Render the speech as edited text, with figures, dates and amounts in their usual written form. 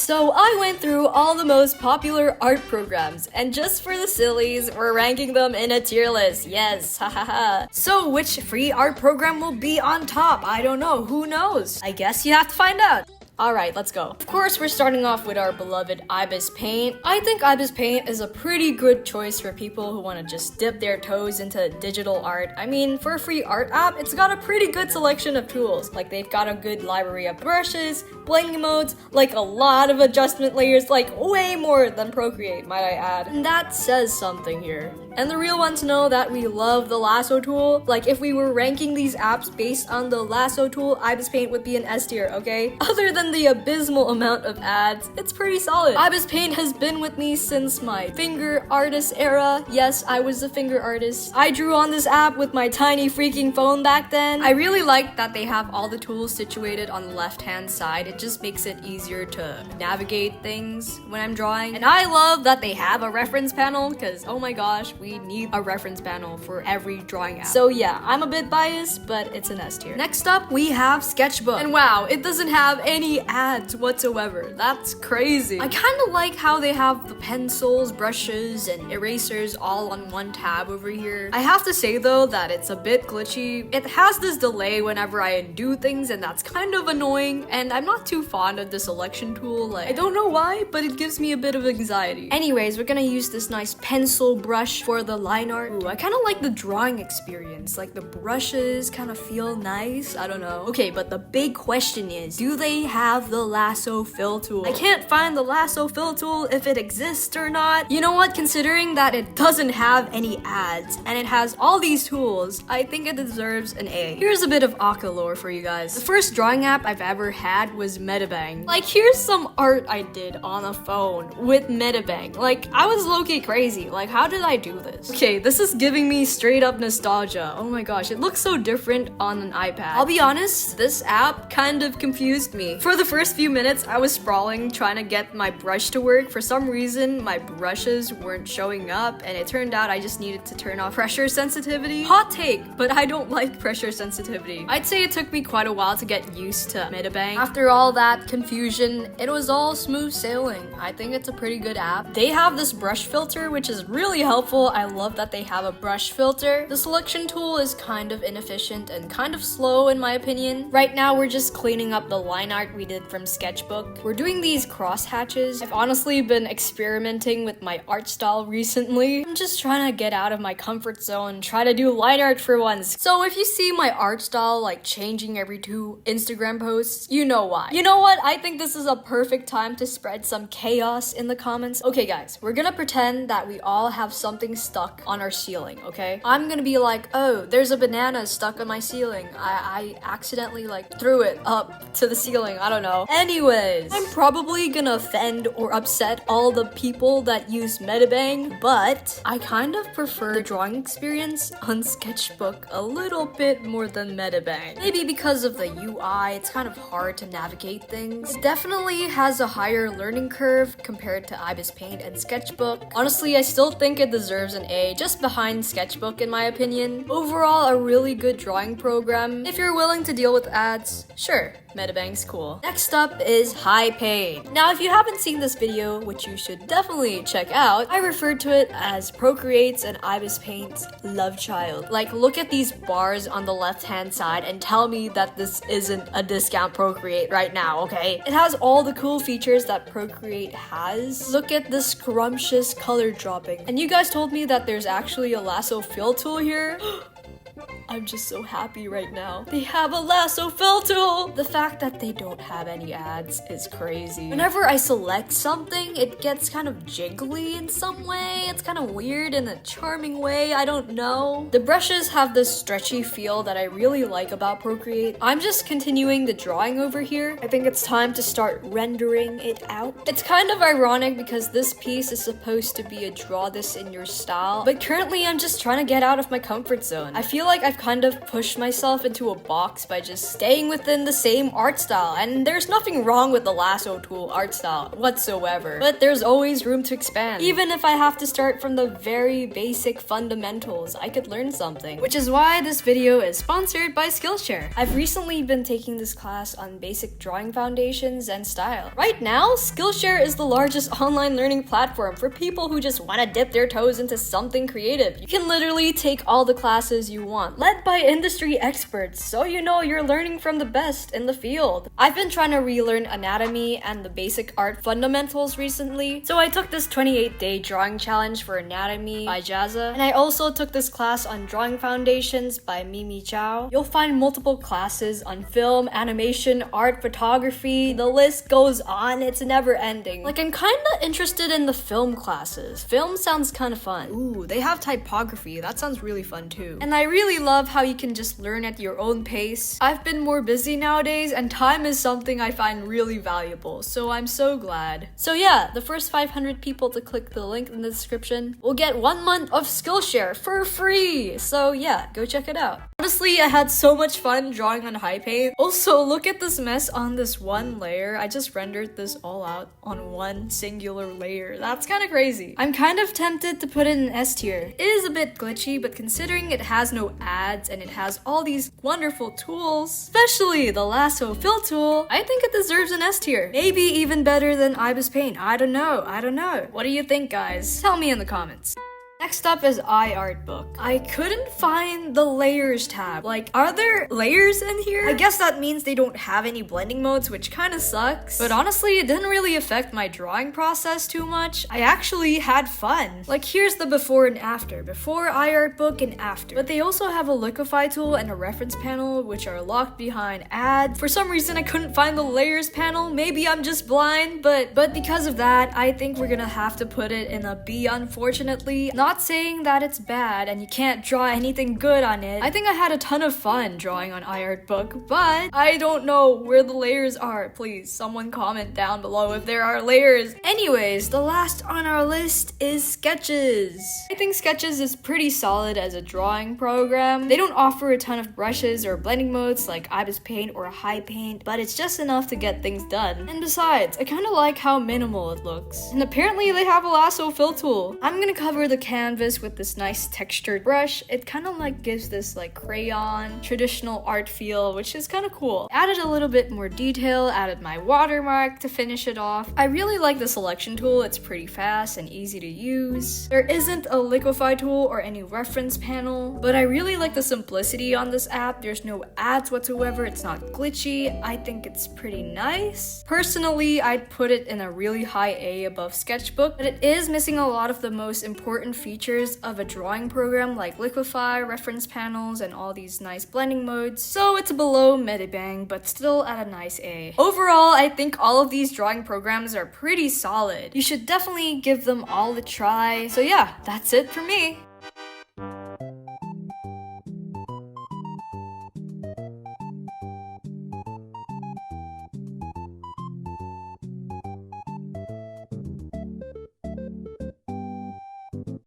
So I went through all the most popular art programs, and just for the sillies, we're ranking them in a tier list. Yes, hahaha. So which free art program will be on top? I don't know. Who knows? I guess you have to find out. Alright, let's go. Of course, we're starting off with our beloved Ibis Paint. I think Ibis Paint is a pretty good choice for people who want to just dip their toes into digital art. I mean, for a free art app, it's got a pretty good selection of tools. Like, they've got a good library of brushes, blending modes, like a lot of adjustment layers, like way more than Procreate, might I add. And that says something here. And the real ones know that we love the lasso tool. Like, if we were ranking these apps based on the lasso tool, Ibis Paint would be an S tier, okay? Other than the abysmal amount of ads, it's pretty solid. Ibis Paint has been with me since my finger artist era. Yes, I was a finger artist. I drew on this app with my tiny freaking phone back then. I really like that they have all the tools situated on the left-hand side. It just makes it easier to navigate things when I'm drawing. And I love that they have a reference panel, because oh my gosh, we need a reference panel for every drawing app. So yeah, I'm a bit biased, but it's an S tier. Next up, we have Sketchbook. And wow, it doesn't have any ads whatsoever. That's crazy. I kind of like how they have the pencils, brushes, and erasers all on one tab over here. I have to say though that it's a bit glitchy. It has this delay whenever I undo things, and that's kind of annoying, and I'm not too fond of the selection tool. Like, I don't know why, but it gives me a bit of anxiety. Anyways, we're gonna use this nice pencil brush for the line art. Ooh, I kind of like the drawing experience. Like, the brushes kind of feel nice. I don't know. Okay, but the big question is, do they have the lasso fill tool? I can't find the lasso fill tool if it exists or not. You know what? Considering that it doesn't have any ads and it has all these tools, I think it deserves an A. Here's a bit of Aka lore for you guys. The first drawing app I've ever had was Medibang. Like, here's some art I did on a phone with Medibang. Like, I was low-key crazy. Like, how did I do this? Okay, this is giving me straight up nostalgia. Oh my gosh, it looks so different on an iPad. I'll be honest, this app kind of confused me. For the first few minutes, I was sprawling trying to get my brush to work. For some reason, my brushes weren't showing up, and it turned out I just needed to turn off pressure sensitivity. Hot take, but I don't like pressure sensitivity. I'd say it took me quite a while to get used to Medibang. After all that confusion, it was all smooth sailing. I think it's a pretty good app. They have this brush filter, which is really helpful. I love that they have a brush filter. The selection tool is kind of inefficient and kind of slow in my opinion. Right now, we're just cleaning up the line art we did from Sketchbook. We're doing these cross hatches. I've honestly been experimenting with my art style recently. I'm just trying to get out of my comfort zone, try to do line art for once. So if you see my art style like changing every 2 Instagram posts, you know why. You know what? I think this is a perfect time to spread some chaos in the comments. Okay guys, we're gonna pretend that we all have something stuck on our ceiling, okay? I'm gonna be like, oh, there's a banana stuck on my ceiling. I accidentally like threw it up to the ceiling. I don't know. Anyways, I'm probably gonna offend or upset all the people that use Medibang, but I kind of prefer the drawing experience on Sketchbook a little bit more than Medibang. Maybe because of the UI, it's kind of hard to navigate things. It definitely has a higher learning curve compared to Ibis Paint and Sketchbook. Honestly, I still think it deserves an A, just behind Sketchbook in my opinion. Overall, a really good drawing program. If you're willing to deal with ads, sure, Medibang's cool. Next up is High Paint. Now, if you haven't seen this video, which you should definitely check out, I referred to it as Procreate's and Ibis Paint's love child. Like, look at these bars on the left-hand side and tell me that this isn't a discount Procreate right now, okay? It has all the cool features that Procreate has. Look at the scrumptious color dropping. And you guys told me that there's actually a lasso fill tool here. I'm just so happy right now. They have a lasso fill tool! The fact that they don't have any ads is crazy. Whenever I select something, it gets kind of jiggly in some way. It's kind of weird in a charming way, I don't know. The brushes have this stretchy feel that I really like about Procreate. I'm just continuing the drawing over here. I think it's time to start rendering it out. It's kind of ironic because this piece is supposed to be a draw this in your style, but currently I'm just trying to get out of my comfort zone. I feel like I've I've kind of pushed myself into a box by just staying within the same art style, and there's nothing wrong with the lasso tool art style whatsoever, but there's always room to expand. Even if I have to start from the very basic fundamentals, I could learn something, which is why this video is sponsored by Skillshare. I've recently been taking this class on basic drawing foundations and style. Right now, Skillshare is the largest online learning platform for people who just want to dip their toes into something creative. You can literally take all the classes you want, led by industry experts, so you know you're learning from the best in the field. I've been trying to relearn anatomy and the basic art fundamentals recently, so I took this 28-day drawing challenge for anatomy by Jazza, and I also took this class on drawing foundations by Mimi Chow. You'll find multiple classes on film, animation, art, photography. The list goes on, it's never ending. Like, I'm kinda interested in the film classes. Film sounds kinda fun. Ooh, they have typography, that sounds really fun too. And I really love how you can just learn at your own pace. I've been more busy nowadays, and time is something I find really valuable, so I'm so glad. So yeah, the first 500 people to click the link in the description will get 1 month of Skillshare for free! So yeah, go check it out. Honestly, I had so much fun drawing on high paint. Also, look at this mess on this one layer. I just rendered this all out on one singular layer. That's kind of crazy. I'm kind of tempted to put it in S tier. It is a bit glitchy, but considering it has no ads and it has all these wonderful tools, especially the lasso fill tool, I think it deserves an S tier. Maybe even better than Ibis Paint. I don't know. What do you think, guys? Tell me in the comments. Next up is Artbook. I couldn't find the layers tab. Like, are there layers in here? I guess that means they don't have any blending modes, which kind of sucks. But honestly, it didn't really affect my drawing process too much. I actually had fun. Like, here's the before and after. Before Artbook and after. But they also have a liquify tool and a reference panel, which are locked behind add. For some reason, I couldn't find the layers panel. Maybe I'm just blind, but because of that, I think we're gonna have to put it in a B, unfortunately. Not saying that it's bad and you can't draw anything good on it. I think I had a ton of fun drawing on Artbook, but I don't know where the layers are. Please, someone comment down below if there are layers. Anyways, the last on our list is Sketches. I think Sketches is pretty solid as a drawing program. They don't offer a ton of brushes or blending modes like Ibis Paint or High Paint, but it's just enough to get things done. And besides, I kind of like how minimal it looks. And apparently they have a lasso fill tool. I'm gonna cover the canvas with this nice textured brush. It kind of like gives this like crayon traditional art feel, which is kind of cool. Added a little bit more detail, added my watermark to finish it off. I really like the selection tool. It's pretty fast and easy to use. There isn't a liquify tool or any reference panel, but I really like the simplicity on this app. There's no ads whatsoever. It's not glitchy. I think it's pretty nice. Personally, I'd put it in a really high A above Sketchbook, but it is missing a lot of the most important features of a drawing program like liquify, reference panels, and all these nice blending modes. So it's below Medibang, but still at a nice A. Overall, I think all of these drawing programs are pretty solid. You should definitely give them all a try. So yeah, that's it for me.